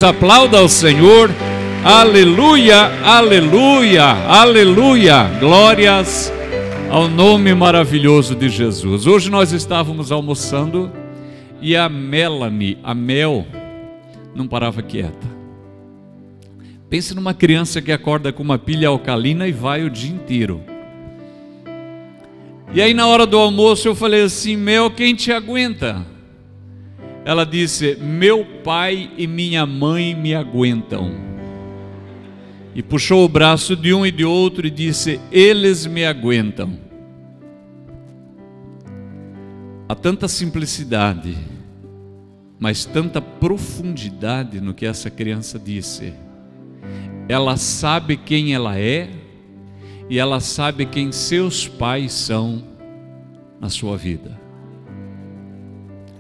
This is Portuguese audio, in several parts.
Aplauda ao Senhor, aleluia, aleluia, aleluia, glórias ao nome maravilhoso de Jesus. Hoje nós estávamos almoçando e a Melanie, a Mel, não parava quieta. Pense numa criança que acorda com uma pilha alcalina e vai o dia inteiro. E aí na hora do almoço eu falei assim: Mel, quem te aguenta? Ela disse: meu pai e minha mãe me aguentam. E puxou o braço de um e de outro e disse: eles me aguentam. Há tanta simplicidade, mas tanta profundidade no que essa criança disse. Ela sabe quem ela é e ela sabe quem seus pais são na sua vida.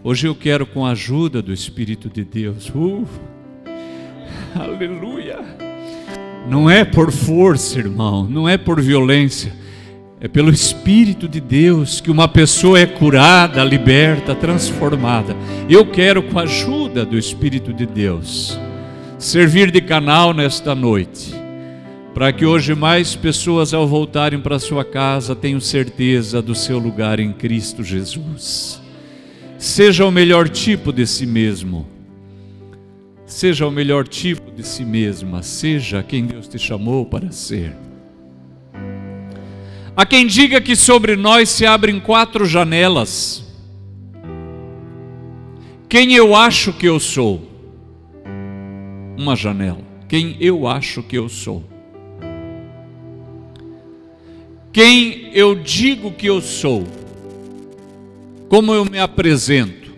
Hoje eu quero, com a ajuda do Espírito de Deus, aleluia, não é por força, irmão, não é por violência, é pelo Espírito de Deus que uma pessoa é curada, liberta, transformada. Eu quero, com a ajuda do Espírito de Deus, servir de canal nesta noite, para que hoje mais pessoas, ao voltarem para sua casa, tenham certeza do seu lugar em Cristo Jesus. Seja o melhor tipo de si mesmo. Seja o melhor tipo de si mesma. Seja quem Deus te chamou para ser. Há quem diga que sobre nós se abrem 4 janelas. Quem eu acho que eu sou? Uma janela. Quem eu acho que eu sou? Quem eu digo que eu sou? Como eu me apresento?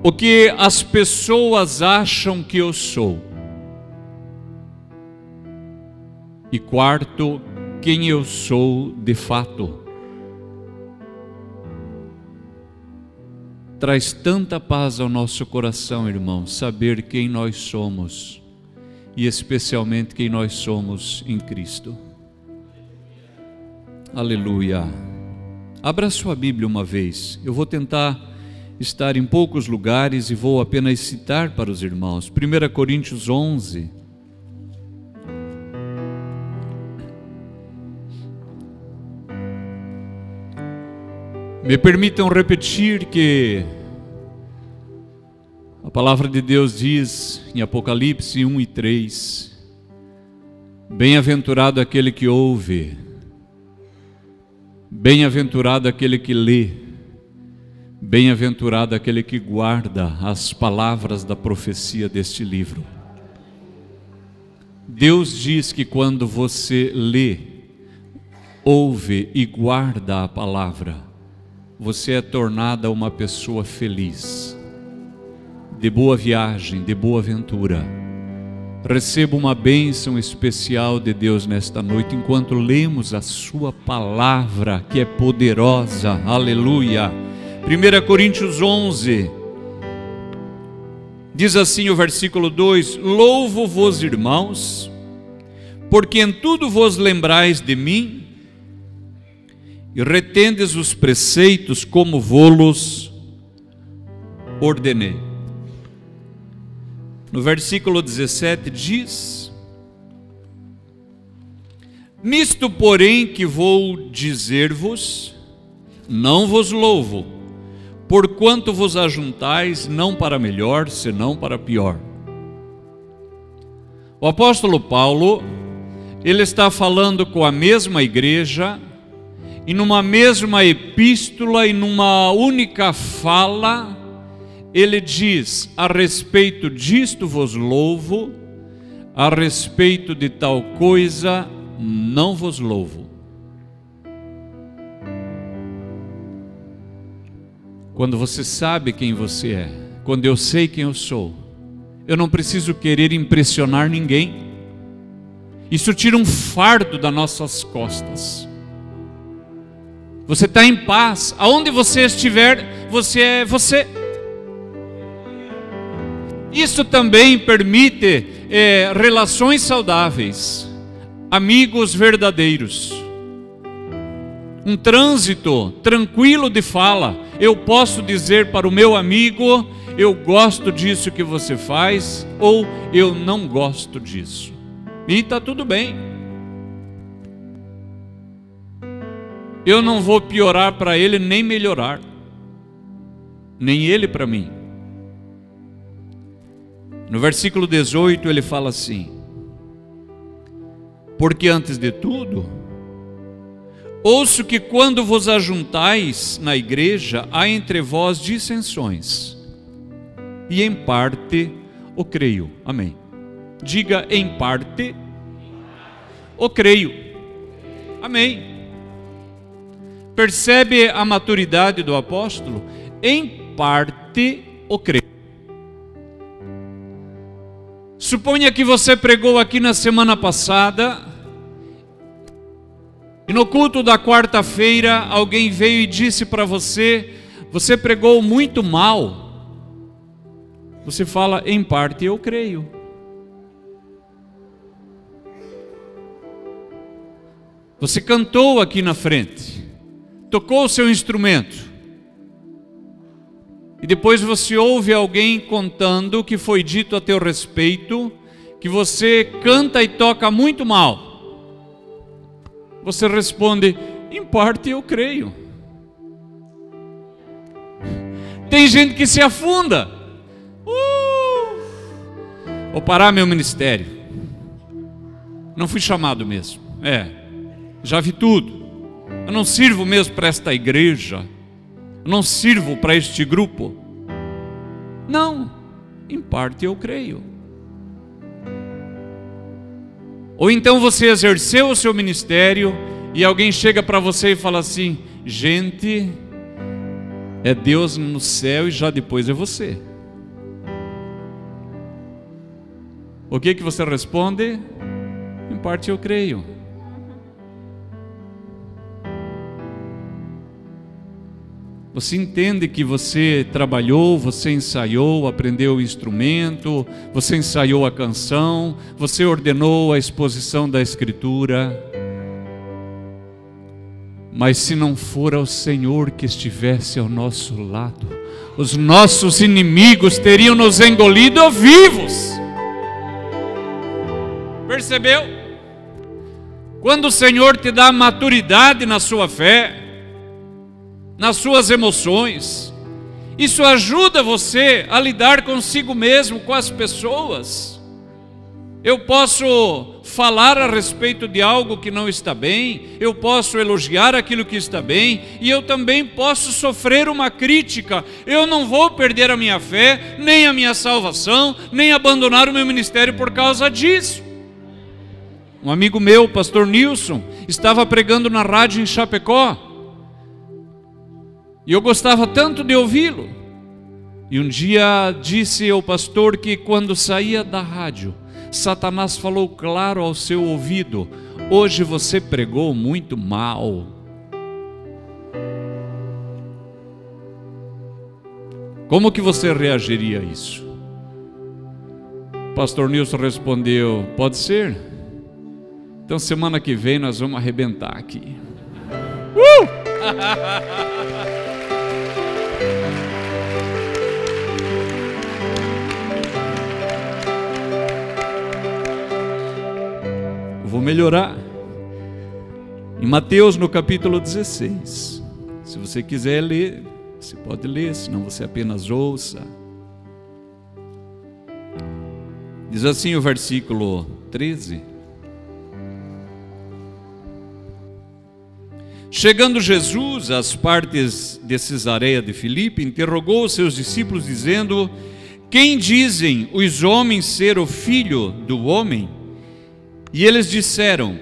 O que as pessoas acham que eu sou? E quarto, quem eu sou de fato? Traz tanta paz ao nosso coração, irmão, saber quem nós somos e especialmente quem nós somos em Cristo. Aleluia. Abra sua Bíblia uma vez. Eu vou tentar estar em poucos lugares e vou apenas citar para os irmãos. 1 Coríntios 11. Me permitam repetir que a palavra de Deus diz em Apocalipse 1 e 3: bem-aventurado aquele que ouve, bem-aventurado aquele que lê, bem-aventurado aquele que guarda as palavras da profecia deste livro. Deus diz que quando você lê, ouve e guarda a palavra, você é tornada uma pessoa feliz, de boa viagem, de boa aventura. Receba uma bênção especial de Deus nesta noite, enquanto lemos a sua palavra, que é poderosa, aleluia. 1 Coríntios 11, diz assim o versículo 2: louvo-vos, irmãos, porque em tudo vos lembrais de mim, e retendes os preceitos como vô-los ordenei. No versículo 17 diz: nisto, porém, que vou dizer-vos, não vos louvo, porquanto vos ajuntais não para melhor, senão para pior. O apóstolo Paulo, ele está falando com a mesma igreja, e numa mesma epístola e numa única fala, ele diz: a respeito disto vos louvo, a respeito de tal coisa não vos louvo. Quando você sabe quem você é, quando eu sei quem eu sou, eu não preciso querer impressionar ninguém. Isso tira um fardo das nossas costas. Você está em paz, aonde você estiver, você é você. Isso também permite relações saudáveis, amigos verdadeiros. um trânsito tranquilo de fala. Eu posso dizer para o meu amigo: eu gosto disso que você faz, ou eu não gosto disso. E está tudo bem. Eu não vou piorar para ele, nem melhorar. Nem ele para mim. No versículo 18 ele fala assim: porque antes de tudo, ouço que quando vos ajuntais na igreja, há entre vós dissensões, e em parte o creio. Amém. Diga: em parte o creio. Amém. Percebe a maturidade do apóstolo? Em parte o creio. Suponha que você pregou aqui na semana passada, e no culto da quarta-feira alguém veio e disse para você: você pregou muito mal. Você fala: em parte eu creio. Você cantou aqui na frente, tocou o seu instrumento, e depois você ouve alguém contando que foi dito a teu respeito, que você canta e toca muito mal. Você responde: em parte eu creio. Tem gente que se afunda. Vou parar meu ministério. Não fui chamado mesmo. Já vi tudo. Eu não sirvo mesmo para esta igreja. Eu não sirvo para este grupo. Não, em parte eu creio. Ou então você exerceu o seu ministério e alguém chega para você e fala assim: gente, é Deus no céu e já depois é você. O que você responde? Em parte eu creio. Você entende que você trabalhou, você ensaiou, aprendeu o instrumento, você ensaiou a canção, você ordenou a exposição da Escritura. Mas se não for ao Senhor que estivesse ao nosso lado, os nossos inimigos teriam nos engolido vivos. Percebeu? Quando o Senhor te dá maturidade na sua fé, nas suas emoções, isso ajuda você a lidar consigo mesmo, com as pessoas. Eu posso falar a respeito de algo que não está bem, eu posso elogiar aquilo que está bem, e eu também posso sofrer uma crítica. Eu não vou perder a minha fé, nem a minha salvação, nem abandonar o meu ministério por causa disso. Um amigo meu, o pastor Nilson, estava pregando na rádio em Chapecó, e eu gostava tanto de ouvi-lo. E um dia disse ao pastor que quando saía da rádio, Satanás falou claro ao seu ouvido: hoje você pregou muito mal. Como que você reagiria a isso? O pastor Nilson respondeu: pode ser. Então semana que vem nós vamos arrebentar aqui. Vou melhorar. Em Mateus, no capítulo 16. Se você quiser ler, você pode ler, senão você apenas ouça. Diz assim o versículo 13: chegando Jesus às partes de Cesareia de Filipe, interrogou os seus discípulos, dizendo: quem dizem os homens ser o Filho do Homem? E eles disseram: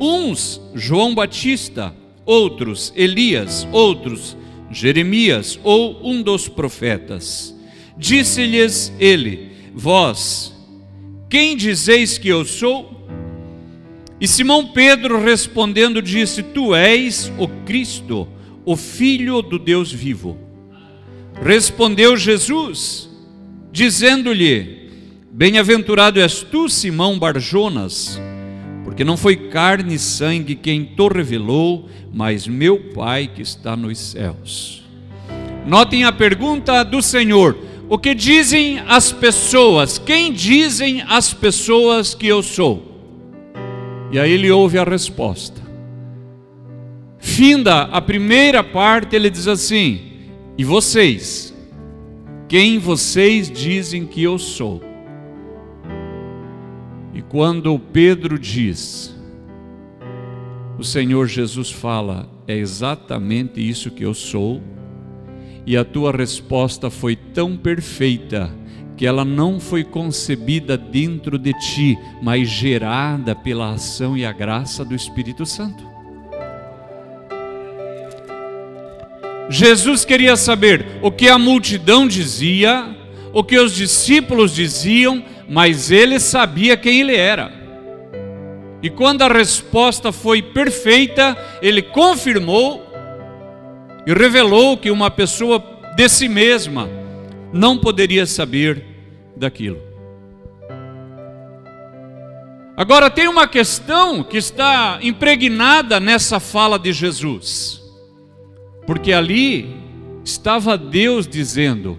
uns João Batista, outros Elias, outros Jeremias ou um dos profetas. Disse-lhes ele: vós, quem dizeis que eu sou? E Simão Pedro respondendo disse: tu és o Cristo, o Filho do Deus vivo. Respondeu Jesus, dizendo-lhe: bem-aventurado és tu, Simão Barjonas, porque porque não foi carne e sangue quem te revelou, mas meu Pai que está nos céus. Notem a pergunta do Senhor: o que dizem as pessoas? Quem dizem as pessoas que eu sou? E aí ele ouve a resposta. Finda a primeira parte, ele diz assim: e vocês? Quem vocês dizem que eu sou? E quando Pedro diz, o Senhor Jesus fala: é exatamente isso que eu sou. E a tua resposta foi tão perfeita que ela não foi concebida dentro de ti, mas gerada pela ação e a graça do Espírito Santo. Jesus queria saber o que a multidão dizia, o que os discípulos diziam, mas ele sabia quem ele era. E quando a resposta foi perfeita, ele confirmou e revelou que uma pessoa de si mesma não poderia saber daquilo. Agora tem uma questão que está impregnada nessa fala de Jesus. Porque ali estava Deus dizendo: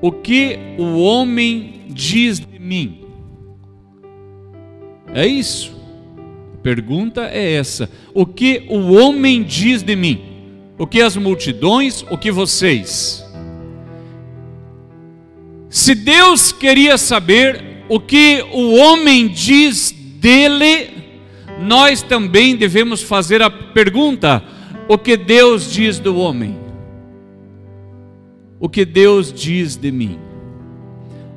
o que o homem diz de mim? É isso. A pergunta é essa: o que o homem diz de mim? O que as multidões, o que vocês? Se Deus queria saber o que o homem diz dele, nós também devemos fazer a pergunta: o que Deus diz do homem? O que Deus diz de mim?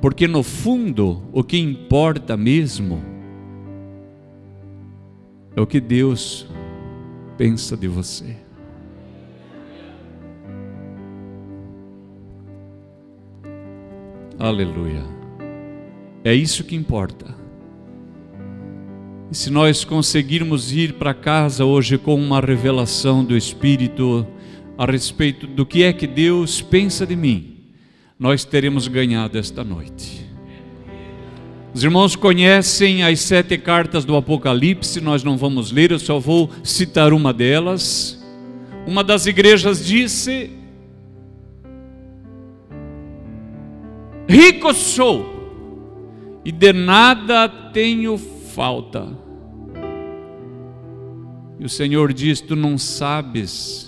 Porque no fundo, o que importa mesmo é o que Deus pensa de você. Aleluia. É isso que importa. E se nós conseguirmos ir para casa hoje com uma revelação do Espírito a respeito do que é que Deus pensa de mim, nós teremos ganhado esta noite. Os irmãos conhecem as 7 cartas do Apocalipse, nós não vamos ler, eu só vou citar uma delas. Uma das igrejas disse: rico sou e de nada tenho falta. E o Senhor diz: tu não sabes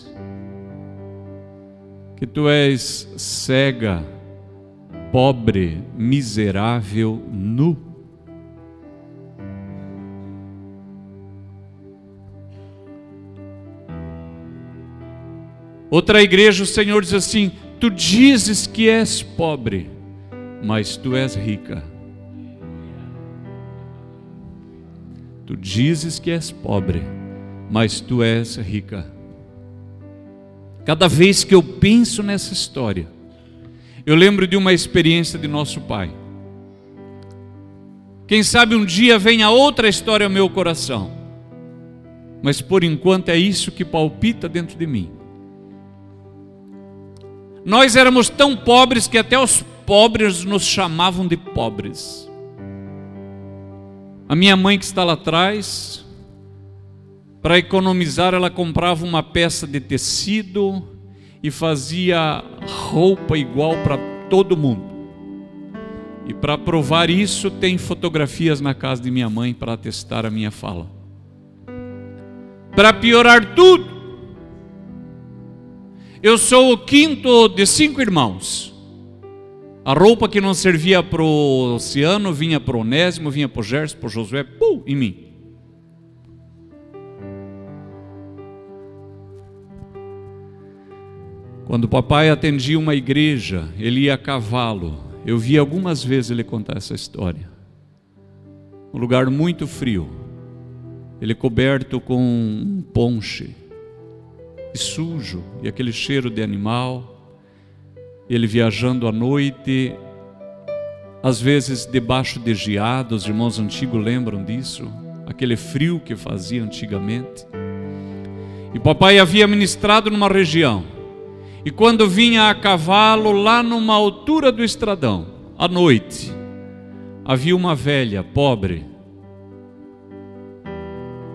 que tu és cega, pobre, miserável, nu. Outra igreja, o Senhor diz assim: tu dizes que és pobre, mas tu és rica. Tu dizes que és pobre, mas tu és rica. Cada vez que eu penso nessa história, eu lembro de uma experiência de nosso pai. Quem sabe um dia venha outra história ao meu coração, mas por enquanto é isso que palpita dentro de mim. Nós éramos tão pobres que até os pobres nos chamavam de pobres. A minha mãe, que está lá atrás, para economizar, ela comprava uma peça de tecido e fazia roupa igual para todo mundo. E para provar isso, tem fotografias na casa de minha mãe para atestar a minha fala. Para piorar tudo, eu sou o 5º de 5 irmãos. A roupa que não servia para o Oceano vinha para o Onésimo, vinha para o Gerson, para o Josué, em mim. Quando o papai atendia uma igreja, ele ia a cavalo. Eu vi algumas vezes ele contar essa história. Um lugar muito frio, ele coberto com um ponche, e sujo, e aquele cheiro de animal. Ele viajando à noite, às vezes debaixo de geada. Os irmãos antigos lembram disso, aquele frio que fazia antigamente. E papai havia ministrado numa região, e quando vinha a cavalo lá numa altura do estradão, à noite, havia uma velha pobre,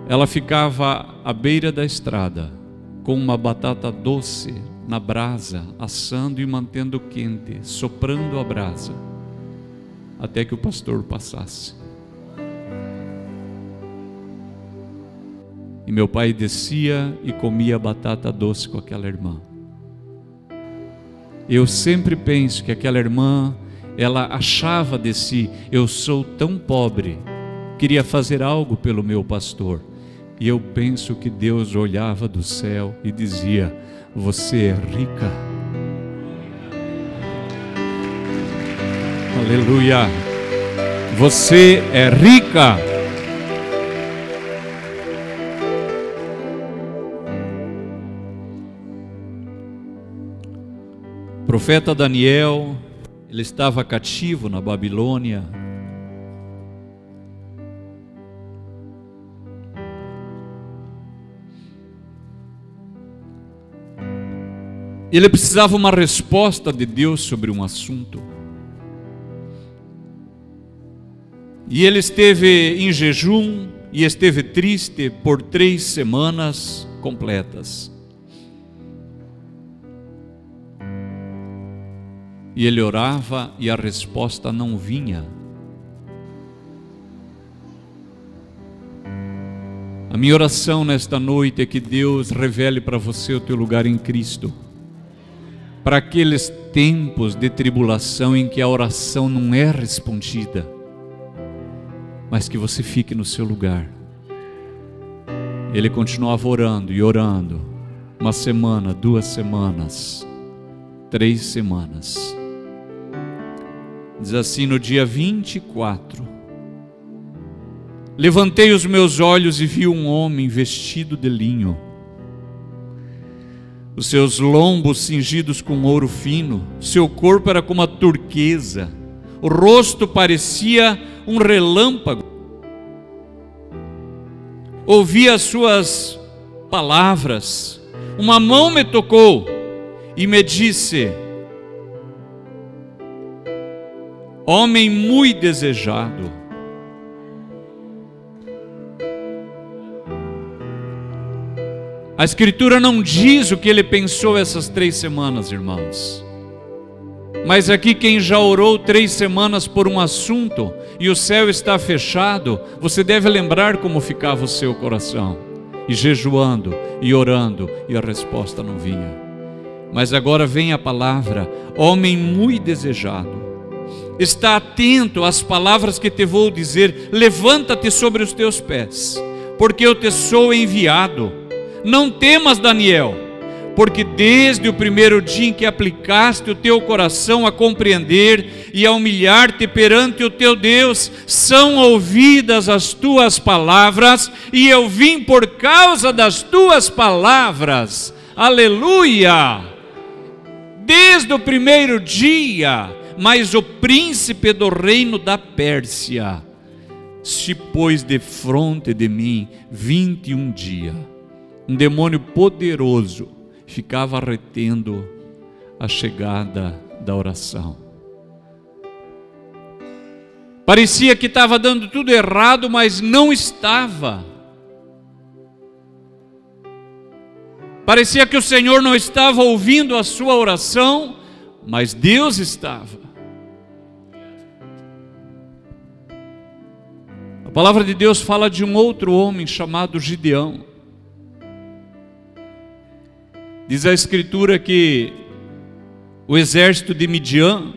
ela ficava à beira da estrada, com uma batata doce na brasa, assando e mantendo quente, soprando a brasa, até que o pastor passasse. E meu pai descia e comia batata doce com aquela irmã. Eu sempre penso que aquela irmã, ela achava de si: eu sou tão pobre, queria fazer algo pelo meu pastor. E eu penso que Deus olhava do céu e dizia: você é rica. Aleluia! Você é rica. O profeta Daniel, ele estava cativo na Babilônia. Ele precisava uma resposta de Deus sobre um assunto. E ele esteve em jejum e esteve triste por 3 semanas completas. E ele orava e a resposta não vinha. A minha oração nesta noite é que Deus revele para você o teu lugar em Cristo. Para aqueles tempos de tribulação em que a oração não é respondida, mas que você fique no seu lugar. Ele continuava orando e orando, 1 semana, 2 semanas, 3 semanas. Diz assim no dia 24: levantei os meus olhos e vi um homem vestido de linho, os seus lombos cingidos com ouro fino, seu corpo era como a turquesa, o rosto parecia um relâmpago. Ouvi as suas palavras, uma mão me tocou e me disse: homem muito desejado, a Escritura não diz o que ele pensou essas 3 semanas, irmãos. Mas aqui quem já orou 3 semanas por um assunto e o céu está fechado, você deve lembrar como ficava o seu coração. E jejuando e orando e a resposta não vinha. Mas agora vem a palavra: homem muito desejado. Está atento às palavras que te vou dizer. Levanta-te sobre os teus pés, porque eu te sou enviado. Não temas, Daniel, porque desde o primeiro dia em que aplicaste o teu coração a compreender e a humilhar-te perante o teu Deus, são ouvidas as tuas palavras, e eu vim por causa das tuas palavras. Aleluia! Desde o primeiro dia, mas o príncipe do reino da Pérsia se pôs defronte de mim 21 dias. Um demônio poderoso ficava retendo a chegada da oração. Parecia que estava dando tudo errado, mas não estava. Parecia que o Senhor não estava ouvindo a sua oração, mas Deus estava. A palavra de Deus fala de um outro homem chamado Gideão. Diz a Escritura que o exército de Midian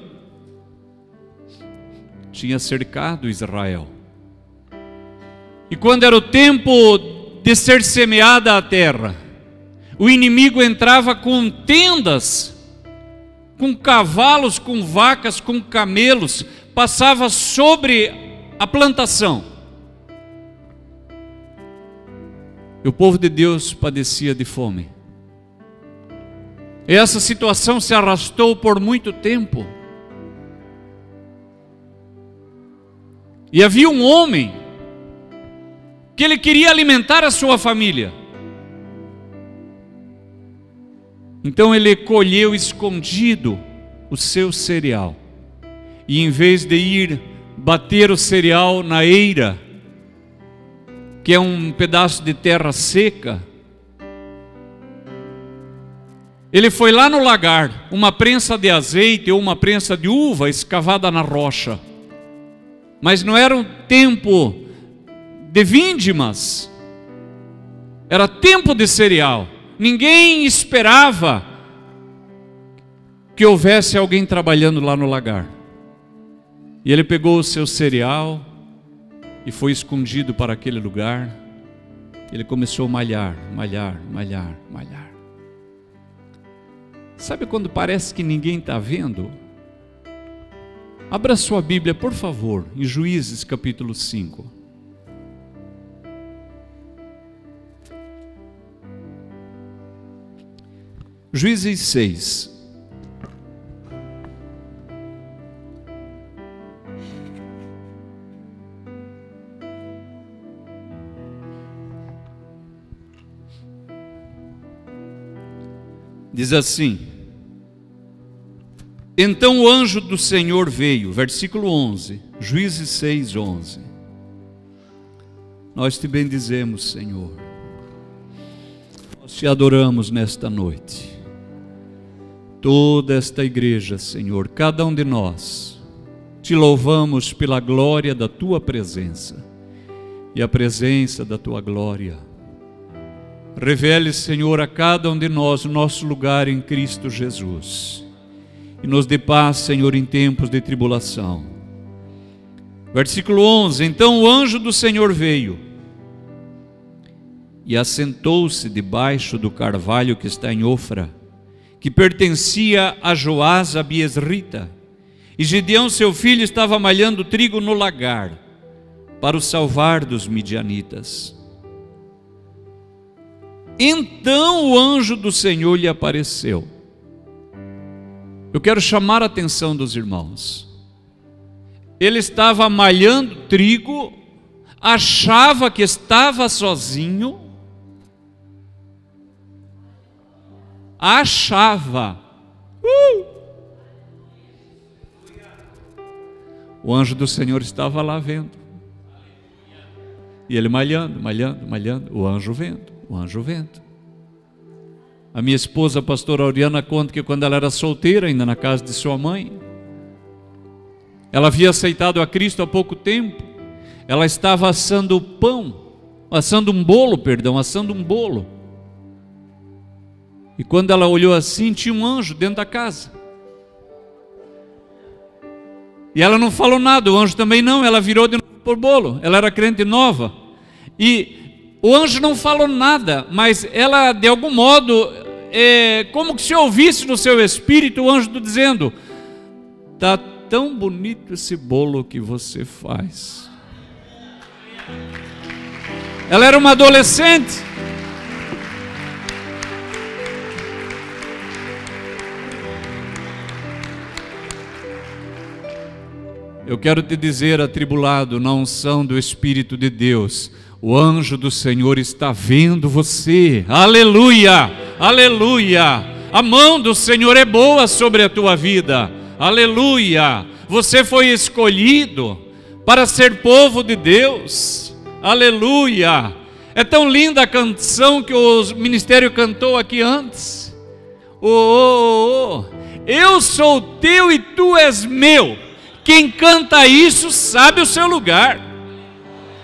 tinha cercado Israel. E quando era o tempo de ser semeada a terra, o inimigo entrava com tendas, com cavalos, com vacas, com camelos, passava sobre a plantação. E o povo de Deus padecia de fome. Essa situação se arrastou por muito tempo. E havia um homem que ele queria alimentar a sua família. Então ele colheu escondido o seu cereal. E em vez de ir bater o cereal na eira, que é um pedaço de terra seca. Ele foi lá no lagar, uma prensa de azeite ou uma prensa de uva escavada na rocha. Mas não era um tempo de vindimas, era tempo de cereal. Ninguém esperava que houvesse alguém trabalhando lá no lagar. E ele pegou o seu cereal e foi escondido para aquele lugar. Ele começou a malhar. Sabe quando parece que ninguém está vendo? Abra sua Bíblia, por favor, em Juízes capítulo 5. Juízes 6. Diz assim: então o anjo do Senhor veio, versículo 11, Juízes 6, 11. Nós te bendizemos, Senhor, nós te adoramos nesta noite, toda esta igreja, Senhor, cada um de nós, te louvamos pela glória da tua presença e a presença da tua glória. Revele, Senhor, a cada um de nós o nosso lugar em Cristo Jesus. E nos dê paz, Senhor, em tempos de tribulação. Versículo 11. Então o anjo do Senhor veio e assentou-se debaixo do carvalho que está em Ofra, que pertencia a Joás a Biesrita. E Gideão, seu filho, estava malhando trigo no lagar, para o salvar dos midianitas. Então o anjo do Senhor lhe apareceu. Eu quero chamar a atenção dos irmãos. Ele estava malhando trigo, achava que estava sozinho, achava. O anjo do Senhor estava lá vendo. E ele malhando, o anjo vendo. A minha esposa, a pastora Auriana, conta que quando ela era solteira, ainda na casa de sua mãe, ela havia aceitado a Cristo há pouco tempo. Ela estava assando um bolo. E quando ela olhou assim, tinha um anjo dentro da casa. E ela não falou nada, o anjo também não, ela virou de novo por bolo. Ela era crente nova. E o anjo não falou nada, mas ela, de algum modo, como que se ouvisse no seu espírito o anjo dizendo: está tão bonito esse bolo que você faz. Ela era uma adolescente. Eu quero te dizer, atribulado, na unção do Espírito de Deus, o anjo do Senhor está vendo você. Aleluia, aleluia. A mão do Senhor é boa sobre a tua vida. Aleluia. Você foi escolhido para ser povo de Deus. Aleluia. É tão linda a canção que o ministério cantou aqui antes. Eu sou teu e tu és meu. Quem canta isso sabe o seu lugar.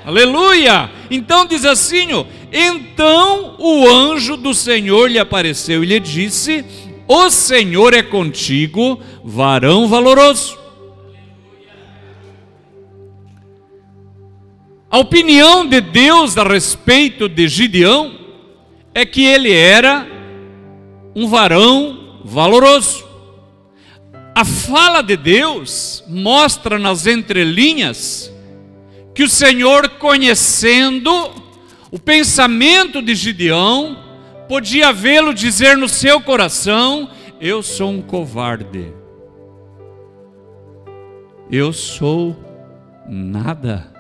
Aleluia. Então diz assim: então o anjo do Senhor lhe apareceu e lhe disse: o Senhor é contigo, varão valoroso. A opinião de Deus a respeito de Gideão é que ele era um varão valoroso. A fala de Deus mostra nas entrelinhas que o Senhor, conhecendo o pensamento de Gideão, podia vê-lo dizer no seu coração: eu sou um covarde, eu sou nada,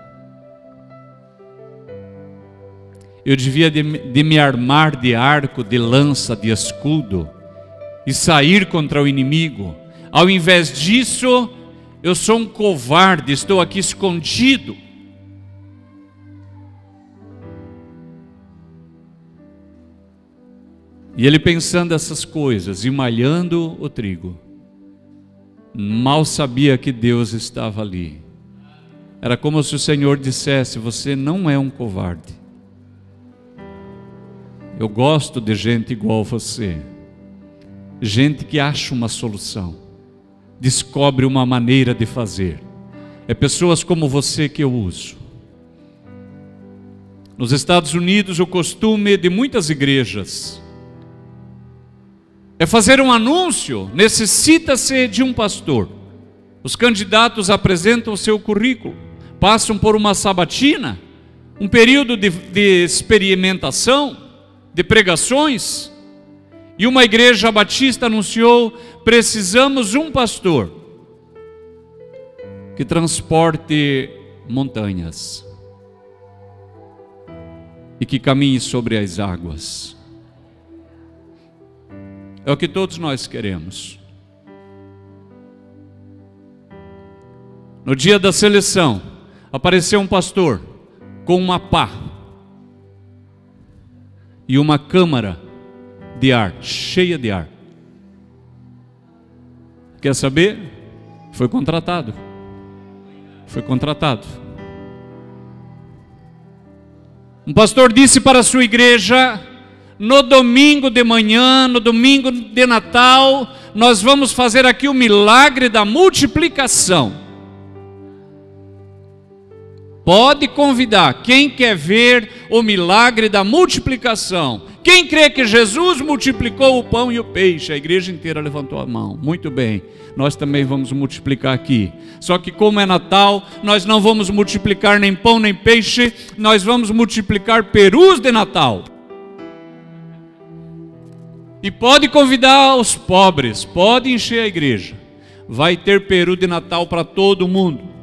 eu devia de me armar de arco, de lança, de escudo e sair contra o inimigo. Ao invés disso, eu sou um covarde, estou aqui escondido. E ele pensando essas coisas e malhando o trigo, mal sabia que Deus estava ali. Era como se o Senhor dissesse: você não é um covarde. Eu gosto de gente igual você, gente que acha uma solução, descobre uma maneira de fazer. É pessoas como você que eu uso. Nos Estados Unidos, o costume de muitas igrejas é fazer um anúncio: necessita-se de um pastor. Os candidatos apresentam o seu currículo, passam por uma sabatina, um período de experimentação, de pregações, e uma igreja batista anunciou: precisamos um pastor que transporte montanhas e que caminhe sobre as águas. É o que todos nós queremos. No dia da seleção, apareceu um pastor com uma pá e uma câmara de ar, cheia de ar. Quer saber? Foi contratado. Foi contratado. Um pastor disse para a sua igreja: no domingo de manhã, no domingo de Natal, nós vamos fazer aqui o milagre da multiplicação. Pode convidar quem quer ver o milagre da multiplicação. Quem crê que Jesus multiplicou o pão e o peixe? A igreja inteira levantou a mão. Muito bem, nós também vamos multiplicar aqui. Só que como é Natal, nós não vamos multiplicar nem pão nem peixe, nós vamos multiplicar perus de Natal. E pode convidar os pobres, pode encher a igreja. Vai ter peru de Natal para todo mundo.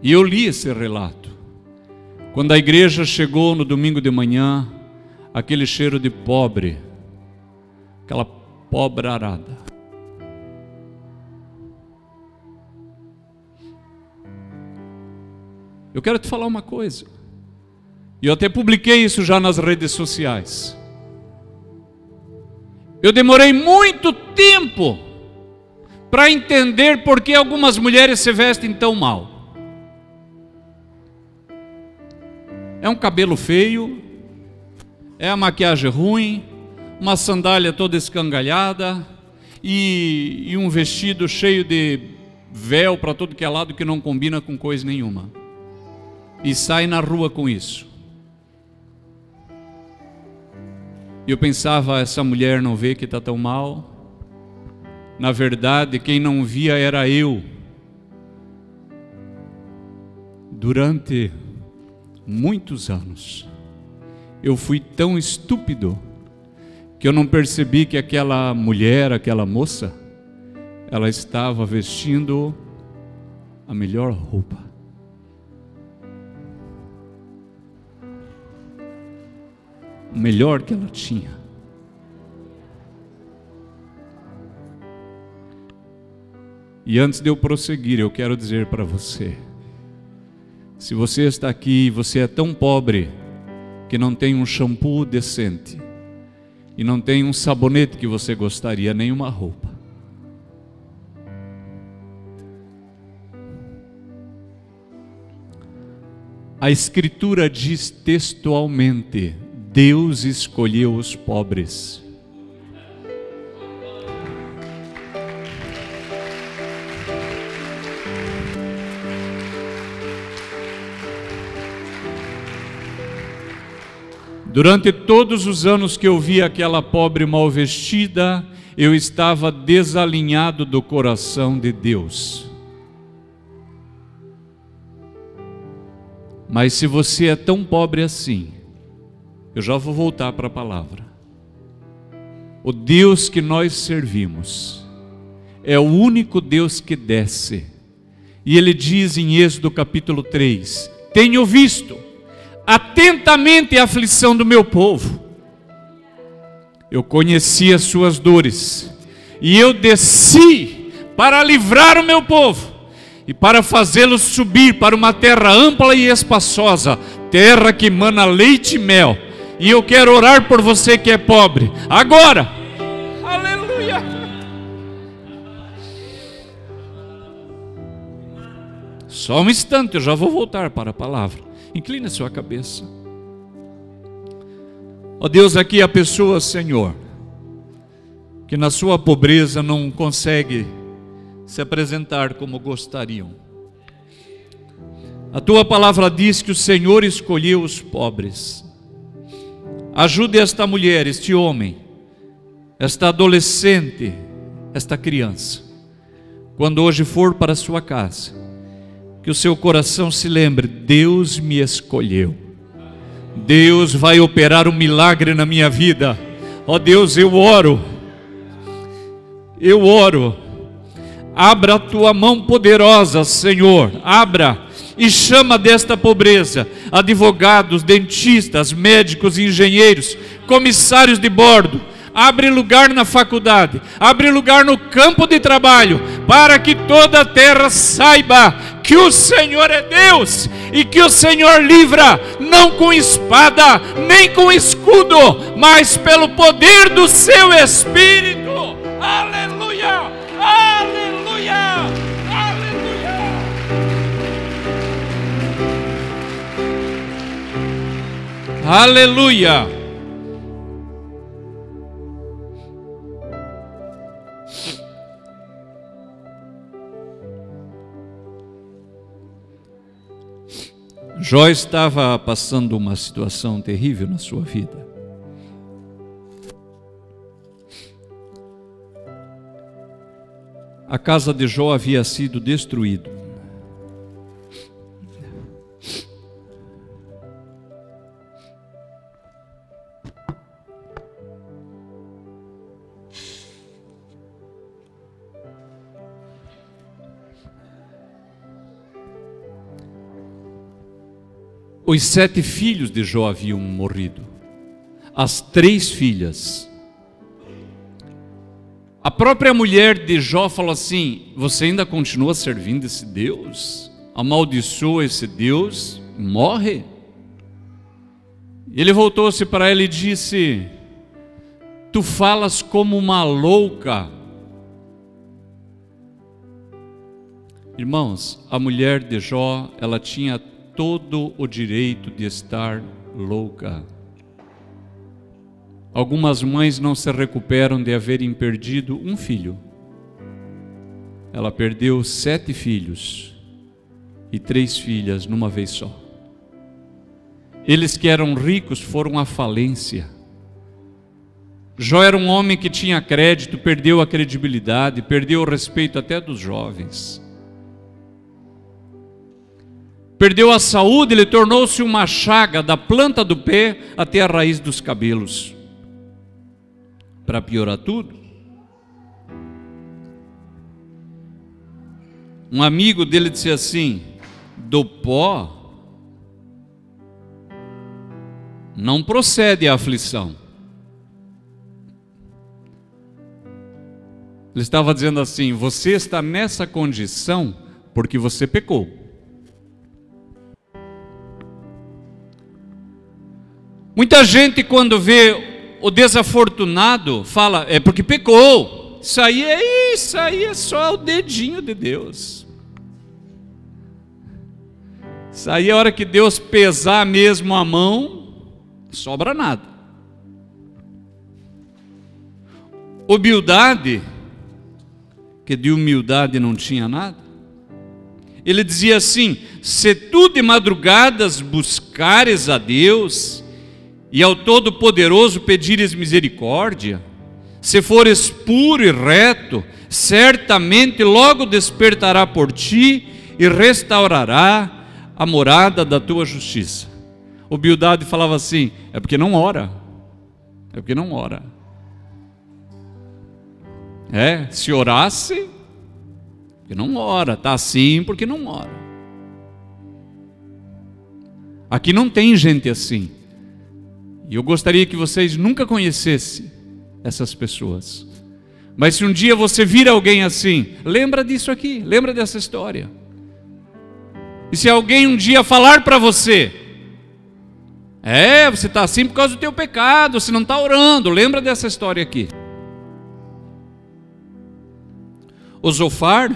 E eu li esse relato. Quando a igreja chegou no domingo de manhã, aquele cheiro de pobre, aquela pobre arada. Eu quero te falar uma coisa. E eu até publiquei isso já nas redes sociais. Eu demorei muito tempo para entender por que algumas mulheres se vestem tão mal. É um cabelo feio, é a maquiagem ruim, uma sandália toda escangalhada e um vestido cheio de véu para todo que é lado que não combina com coisa nenhuma. E sai na rua com isso. E eu pensava: essa mulher não vê que está tão mal? Na verdade, quem não via era eu. Durante muitos anos, eu fui tão estúpido que eu não percebi que aquela mulher, aquela moça, ela estava vestindo a melhor roupa. O melhor que ela tinha. E antes de eu prosseguir, eu quero dizer para você: se você está aqui e você é tão pobre que não tem um shampoo decente e não tem um sabonete que você gostaria, nem uma roupa, a Escritura diz textualmente: Deus escolheu os pobres. Durante todos os anos que eu vi aquela pobre mal vestida, eu estava desalinhado do coração de Deus. Mas se você é tão pobre assim, eu já vou voltar para a palavra. O Deus que nós servimos é o único Deus que desce. E Ele diz em Êxodo capítulo 3: tenho visto atentamente a aflição do meu povo. Eu conheci as suas dores, e eu desci para livrar o meu povo, e para fazê-los subir para uma terra ampla e espaçosa, terra que emana leite e mel. E eu quero orar por você que é pobre, agora. Aleluia. Só um instante, eu já vou voltar para a palavra. Incline a sua cabeça. Ó Deus, aqui há pessoas, Senhor, que na sua pobreza não consegue se apresentar como gostariam. A tua palavra diz que o Senhor escolheu os pobres. Ajude esta mulher, este homem, esta adolescente, esta criança, quando hoje for para a sua casa, que o seu coração se lembre: Deus me escolheu. Deus vai operar um milagre na minha vida. Ó Deus, eu oro. Abra a tua mão poderosa, Senhor, abra, e chama desta pobreza advogados, dentistas, médicos, engenheiros, comissários de bordo. Abre lugar na faculdade, abre lugar no campo de trabalho, para que toda a terra saiba que o Senhor é Deus, e que o Senhor livra, não com espada, nem com escudo, mas pelo poder do seu Espírito. Aleluia! Aleluia! Aleluia! Aleluia! Jó estava passando uma situação terrível na sua vida. A casa de Jó havia sido destruída. Os 7 filhos de Jó haviam morrido. As 3 filhas. A própria mulher de Jó falou assim: você ainda continua servindo esse Deus? Amaldiçoa esse Deus? Morre? Ele voltou-se para ela e disse: tu falas como uma louca. Irmãos, a mulher de Jó, ela tinha todo o direito de estar louca. Algumas mães não se recuperam de haverem perdido um filho. Ela perdeu 7 filhos e 3 filhas numa vez só. Eles que eram ricos foram à falência. Jó era um homem que tinha crédito, perdeu a credibilidade, perdeu o respeito até dos jovens. Perdeu a saúde, ele tornou-se uma chaga da planta do pé até a raiz dos cabelos. Para piorar tudo, um amigo dele disse assim: do pó não procede a aflição. Ele estava dizendo assim: você está nessa condição porque você pecou. Muita gente, quando vê o desafortunado, fala: é porque pecou. Isso aí é só o dedinho de Deus. Isso aí é a hora que Deus pesar mesmo a mão, sobra nada. Humildade, que de humildade não tinha nada. Ele dizia assim: se tu de madrugadas buscares a Deus e ao Todo-Poderoso pedires misericórdia, se fores puro e reto, certamente logo despertará por ti e restaurará a morada da tua justiça. O Bildade falava assim: é porque não ora. É porque não ora. Se orasse, porque não ora. Está assim porque não ora. Aqui não tem gente assim. E eu gostaria que vocês nunca conhecessem essas pessoas. Mas se um dia você vir alguém assim, lembra disso aqui, lembra dessa história. E se alguém um dia falar para você Você está assim por causa do teu pecado, você não está orando. Lembra dessa história aqui? O Zofar,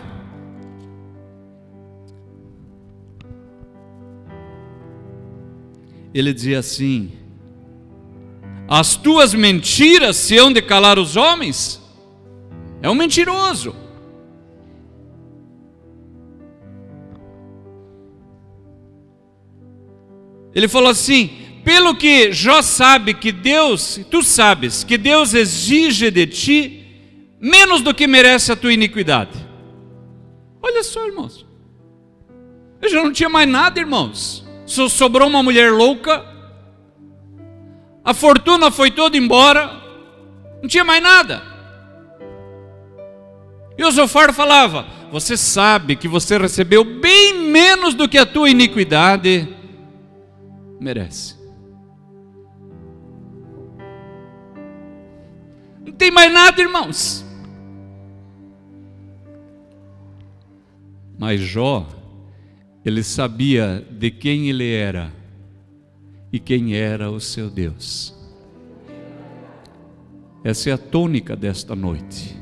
ele dizia assim: as tuas mentiras se hão de calar os homens? É um mentiroso. Ele falou assim: pelo que Jó sabe que Deus, tu sabes que Deus exige de ti menos do que merece a tua iniquidade. Olha só, irmãos, eu já não tinha mais nada, irmãos. Só sobrou uma mulher louca, a fortuna foi toda embora, não tinha mais nada. E o Zofar falava: você sabe que você recebeu bem menos do que a tua iniquidade merece. Não tem mais nada, irmãos. Mas Jó, ele sabia de quem ele era e quem era o seu Deus. Essa é a tônica desta noite.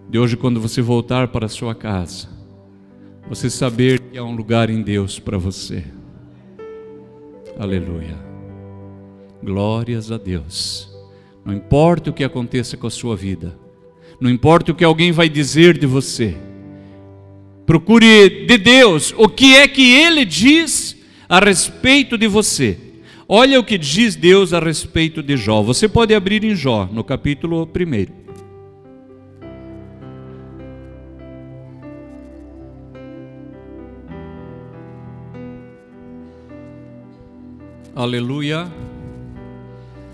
De hoje, quando você voltar para a sua casa, você saber que há um lugar em Deus para você. Aleluia. Glórias a Deus. Não importa o que aconteça com a sua vida, não importa o que alguém vai dizer de você, procure de Deus o que é que Ele diz a respeito de você. Olha o que diz Deus a respeito de Jó. Você pode abrir em Jó, no capítulo 1. Aleluia.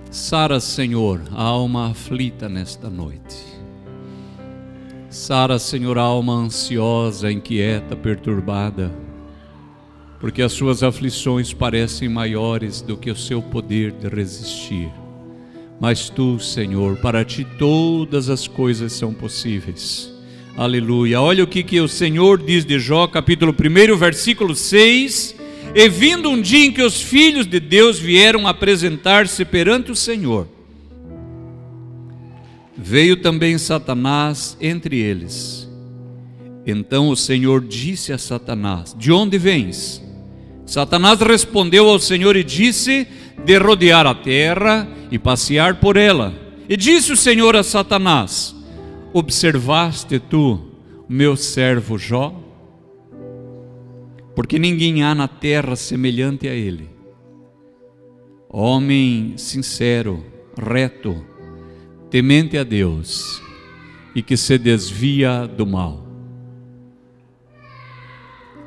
Sara, Senhor, a alma aflita nesta noite. Sara, Senhor, a alma ansiosa, inquieta, perturbada, porque as suas aflições parecem maiores do que o seu poder de resistir. Mas tu, Senhor, para ti todas as coisas são possíveis. Aleluia. Olha o que o Senhor diz de Jó, capítulo 1, versículo 6. E vindo um dia em que os filhos de Deus vieram apresentar-se perante o Senhor, veio também Satanás entre eles. Então o Senhor disse a Satanás: de onde vens? Satanás respondeu ao Senhor e disse: de rodear a terra e passear por ela. E disse o Senhor a Satanás: observaste tu meu servo Jó? Porque ninguém há na terra semelhante a ele, homem sincero, reto, temente a Deus e que se desvia do mal.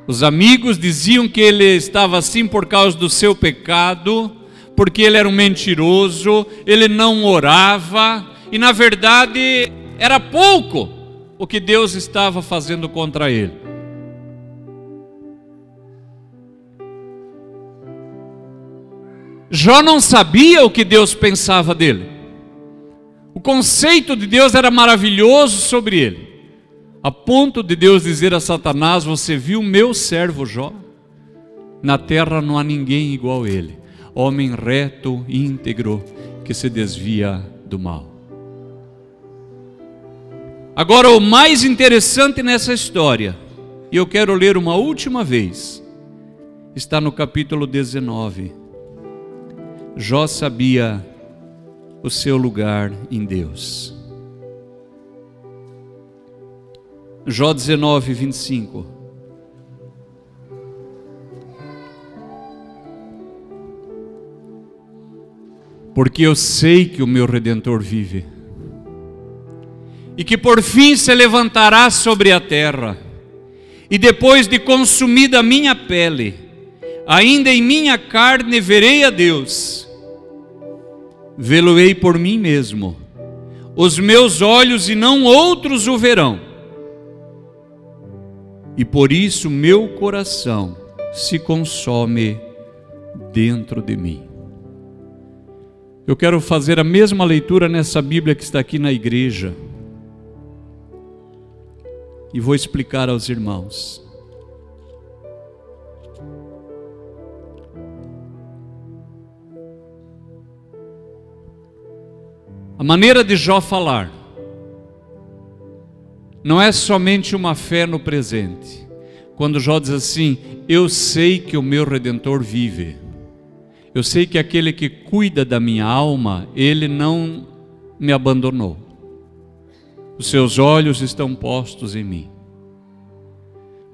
Os amigos diziam que ele estava assim por causa do seu pecado, porque ele era um mentiroso, ele não orava, e na verdade era pouco o que Deus estava fazendo contra ele. Jó não sabia o que Deus pensava dele. O conceito de Deus era maravilhoso sobre ele, a ponto de Deus dizer a Satanás: você viu meu servo Jó? Na terra não há ninguém igual a ele, homem reto, íntegro, que se desvia do mal. Agora, o mais interessante nessa história, e eu quero ler uma última vez, está no capítulo 19. Jó sabia o seu lugar em Deus. Jó 19, 25. Porque eu sei que o meu Redentor vive, e que por fim se levantará sobre a terra, e depois de consumida a minha pele, ainda em minha carne verei a Deus. Vê-lo-ei por mim mesmo, os meus olhos e não outros o verão. E por isso meu coração se consome dentro de mim. Eu quero fazer a mesma leitura nessa Bíblia que está aqui na igreja, e vou explicar aos irmãos. A maneira de Jó falar não é somente uma fé no presente. Quando Jó diz assim: eu sei que o meu Redentor vive, eu sei que aquele que cuida da minha alma, ele não me abandonou, os seus olhos estão postos em mim.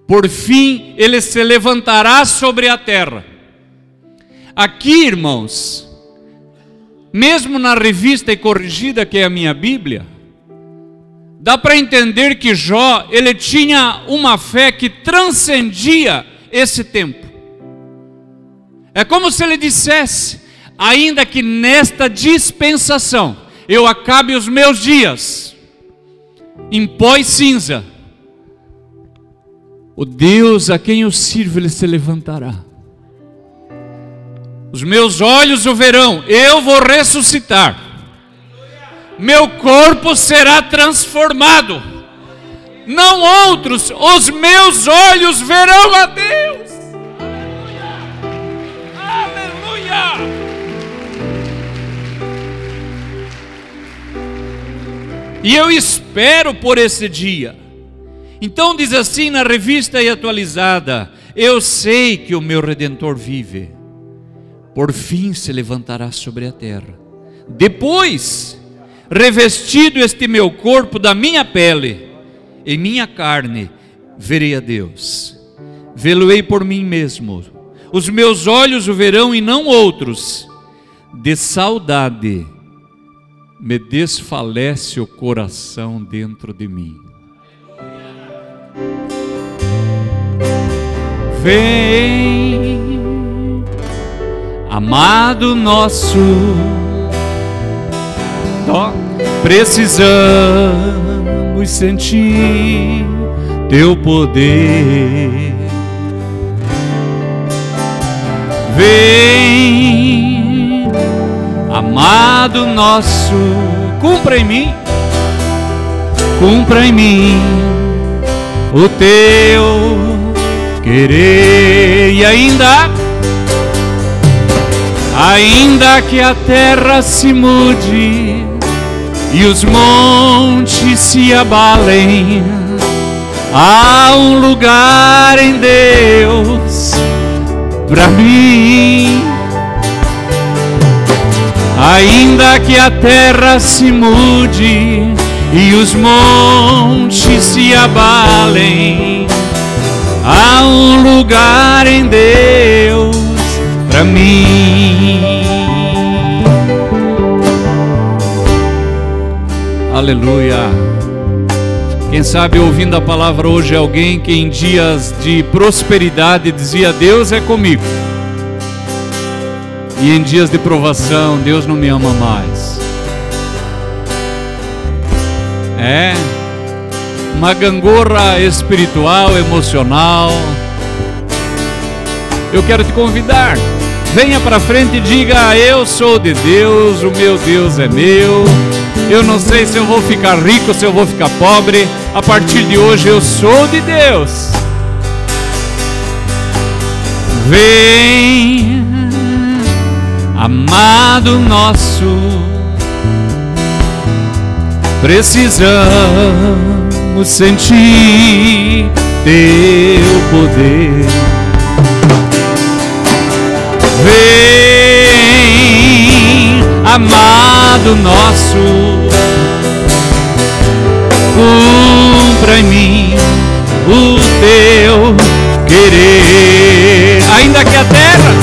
Por fim ele se levantará sobre a terra. Aqui, irmãos, mesmo na revista e corrigida que é a minha Bíblia, dá para entender que Jó, ele tinha uma fé que transcendia esse tempo. É como se ele dissesse: ainda que nesta dispensação eu acabe os meus dias em pó e cinza, o Deus a quem eu sirvo, ele se levantará. Os meus olhos o verão, eu vou ressuscitar. Meu corpo será transformado. Não outros, os meus olhos verão a Deus. Aleluia! E eu espero por esse dia. Então diz assim na revista e atualizada: eu sei que o meu Redentor vive, por fim se levantará sobre a terra. Depois, revestido este meu corpo da minha pele, em minha carne verei a Deus. Vê-lo-ei por mim mesmo. Os meus olhos o verão e não outros. De saudade me desfalece o coração dentro de mim. Vem, amado nosso, precisamos sentir teu poder. Vem, amado nosso, cumpra em mim o teu querer. E ainda que a terra se mude e os montes se abalem, há um lugar em Deus para mim. Ainda que a terra se mude e os montes se abalem, há um lugar em Deus para mim. Aleluia. Quem sabe ouvindo a palavra hoje é alguém que em dias de prosperidade dizia: Deus é comigo, e em dias de provação Deus não me ama mais. É uma gangorra espiritual, emocional. Eu quero te convidar, venha para frente e diga: eu sou de Deus, o meu Deus é meu. Eu não sei se eu vou ficar rico, se eu vou ficar pobre. A partir de hoje eu sou de Deus. Vem, amado nosso, precisamos sentir teu poder. Vem, amado nosso, cumpra em mim o teu querer. Ainda que a terra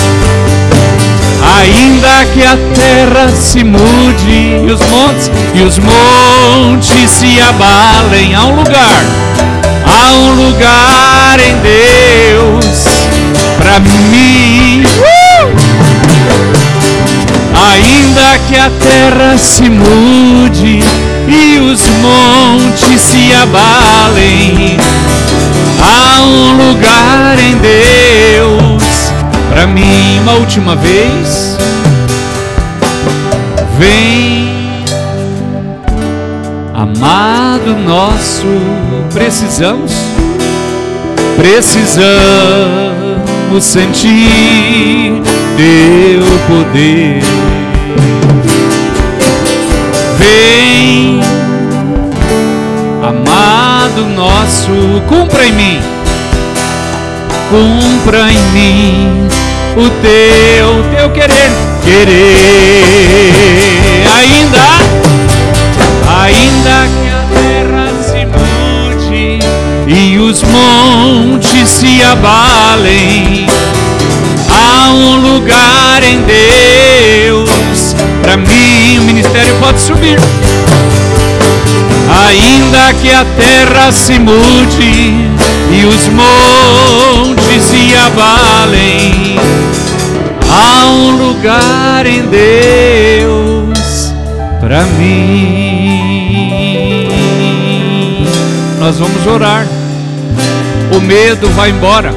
se mude e os montes se abalem, há um lugar em Deus para mim. Ainda que a terra se mude e os montes se abalem, há um lugar em Deus para mim. Uma última vez. Vem, amado nosso, precisamos sentir teu poder. Vem, chamado nosso. Cumpra em mim o teu querer. Ainda que a terra se mude e os montes se abalem, há um lugar em Deus para mim. O ministério pode subir. Ainda que a terra se mude e os montes se abalem, há um lugar em Deus para mim. Nós vamos orar. O medo vai embora,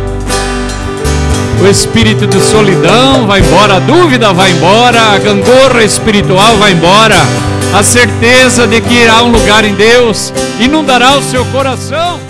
o espírito de solidão vai embora, a dúvida vai embora, a gangorra espiritual vai embora. A certeza de que há um lugar em Deus inundará o seu coração.